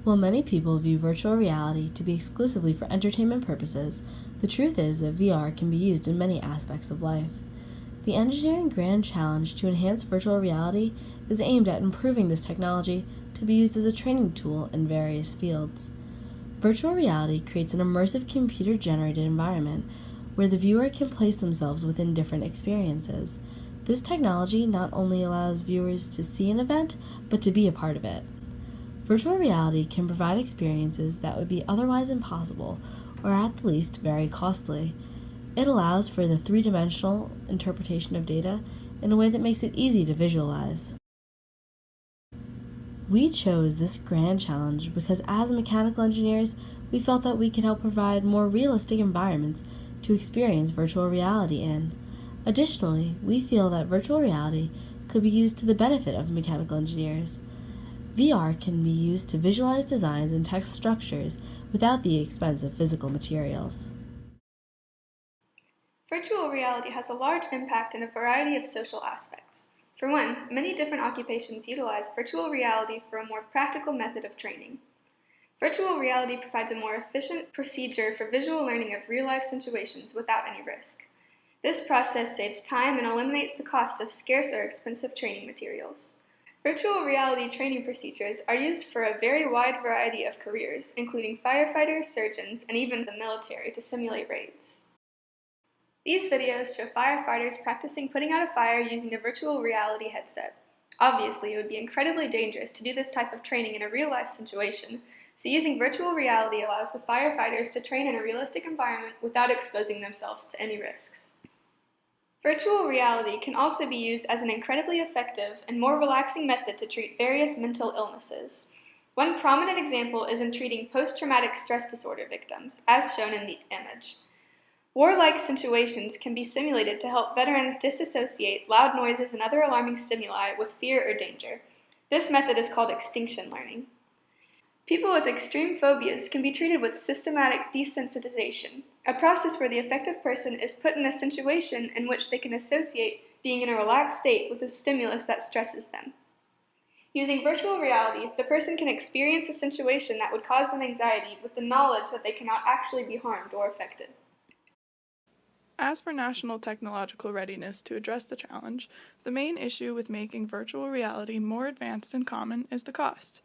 While many people view virtual reality to be exclusively for entertainment purposes, the truth is that VR can be used in many aspects of life. The Engineering Grand Challenge to enhance virtual reality is aimed at improving this technology to be used as a training tool in various fields. Virtual reality creates an immersive computer-generated environment where the viewer can place themselves within different experiences. This technology not only allows viewers to see an event, but to be a part of it. Virtual reality can provide experiences that would be otherwise impossible, or at the least very costly. It allows for the three-dimensional interpretation of data in a way that makes it easy to visualize. We chose this grand challenge because as mechanical engineers, we felt that we could help provide more realistic environments to experience virtual reality in. Additionally, we feel that virtual reality could be used to the benefit of mechanical engineers. VR can be used to visualize designs and text structures without the expense of physical materials. Virtual reality has a large impact in a variety of social aspects. For one, many different occupations utilize virtual reality for a more practical method of training. Virtual reality provides a more efficient procedure for visual learning of real-life situations without any risk. This process saves time and eliminates the cost of scarce or expensive training materials. Virtual reality training procedures are used for a very wide variety of careers, including firefighters, surgeons, and even the military to simulate raids. These videos show firefighters practicing putting out a fire using a virtual reality headset. Obviously, it would be incredibly dangerous to do this type of training in a real-life situation, so using virtual reality allows the firefighters to train in a realistic environment without exposing themselves to any risks. Virtual reality can also be used as an incredibly effective and more relaxing method to treat various mental illnesses. One prominent example is in treating post-traumatic stress disorder victims, as shown in the image. Warlike situations can be simulated to help veterans disassociate loud noises and other alarming stimuli with fear or danger. This method is called extinction learning. People with extreme phobias can be treated with systematic desensitization, a process where the affected person is put in a situation in which they can associate being in a relaxed state with a stimulus that stresses them. Using virtual reality, the person can experience a situation that would cause them anxiety with the knowledge that they cannot actually be harmed or affected. As for national technological readiness to address the challenge, the main issue with making virtual reality more advanced and common is the cost.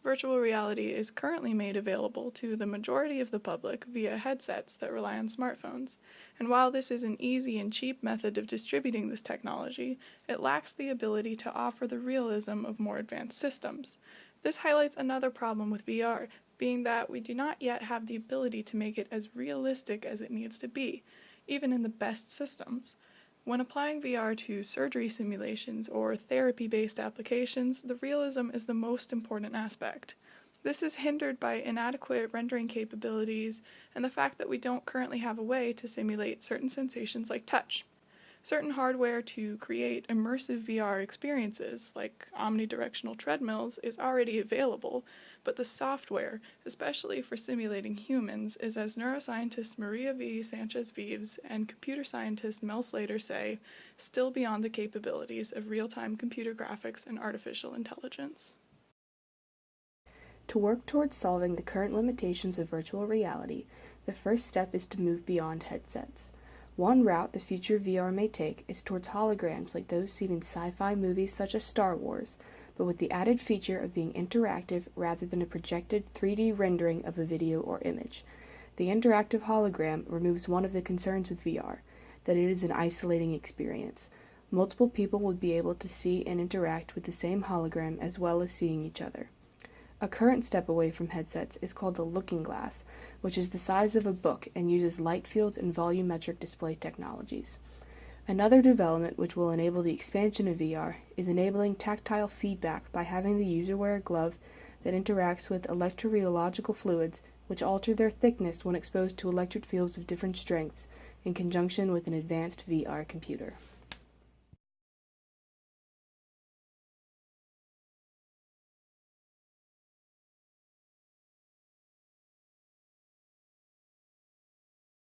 Virtual reality is currently made available to the majority of the public via headsets that rely on smartphones, and while this is an easy and cheap method of distributing this technology, it lacks the ability to offer the realism of more advanced systems. This highlights another problem with VR, being that we do not yet have the ability to make it as realistic as it needs to be, even in the best systems. When applying VR to surgery simulations or therapy-based applications, the realism is the most important aspect. This is hindered by inadequate rendering capabilities and the fact that we don't currently have a way to simulate certain sensations like touch. Certain hardware to create immersive VR experiences, like omnidirectional treadmills, is already available, but the software, especially for simulating humans, is, as neuroscientist Maria V. Sanchez-Vives and computer scientist Mel Slater say, still beyond the capabilities of real-time computer graphics and artificial intelligence. To work towards solving the current limitations of virtual reality, the first step is to move beyond headsets. One route the future VR may take is towards holograms like those seen in sci-fi movies such as Star Wars, but with the added feature of being interactive rather than a projected 3D rendering of a video or image. The interactive hologram removes one of the concerns with VR, that it is an isolating experience. Multiple people would be able to see and interact with the same hologram as well as seeing each other. A current step away from headsets is called the looking glass, which is the size of a book and uses light fields and volumetric display technologies. Another development which will enable the expansion of VR is enabling tactile feedback by having the user wear a glove that interacts with electrorheological fluids which alter their thickness when exposed to electric fields of different strengths in conjunction with an advanced VR computer.